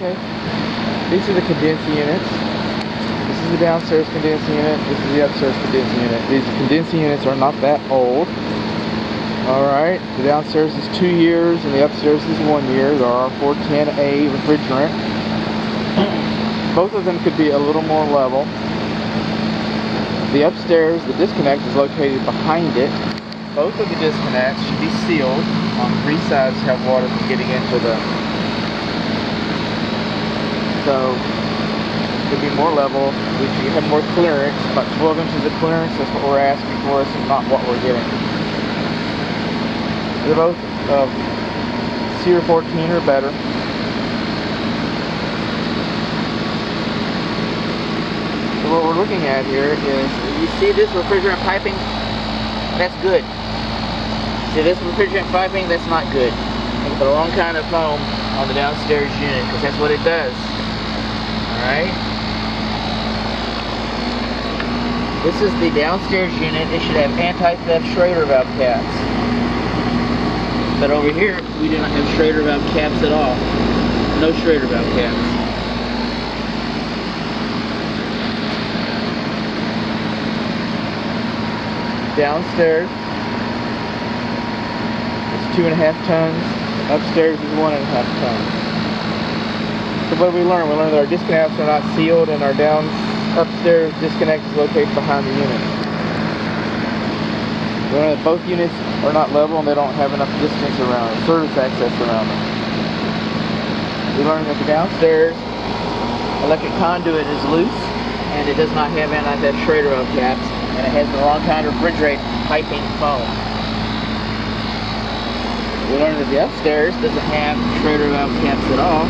Okay. These are the condensing units. This is the downstairs condensing unit. This is the upstairs condensing unit. These condensing units are not that old. Alright, the downstairs is 2 years and the upstairs is 1 year. There are R410A refrigerant. Both of them could be a little more level. The upstairs, the disconnect is located behind it. Both of the disconnects should be sealed on 3 sides to have water from getting into the... So, it could be more level. We should have more clearance, about 12 inches of clearance. That's what we're asking for, it's not what we're getting. They're both Sear 14 or better. So what we're looking at here is, you see this refrigerant piping? That's good. See this refrigerant piping? That's not good. It's the wrong kind of foam on the downstairs unit, because that's what it does. Alright? This is the downstairs unit. It should have anti-theft Schrader valve caps. But over here, we do not have Schrader valve caps at all. No Schrader valve caps. Downstairs, it's 2.5 tons. Upstairs is 1.5 tons. So what did we learn? We learned that our disconnects are not sealed and our upstairs disconnect is located behind the unit. We learned that both units are not level and they don't have enough distance around them, service access around them. We learned that the downstairs electric conduit is loose and it does not have anti-theft Schrader valve caps, and it has the wrong kind of refrigerant piping foam. We learned that the upstairs doesn't have Schrader valve caps at all.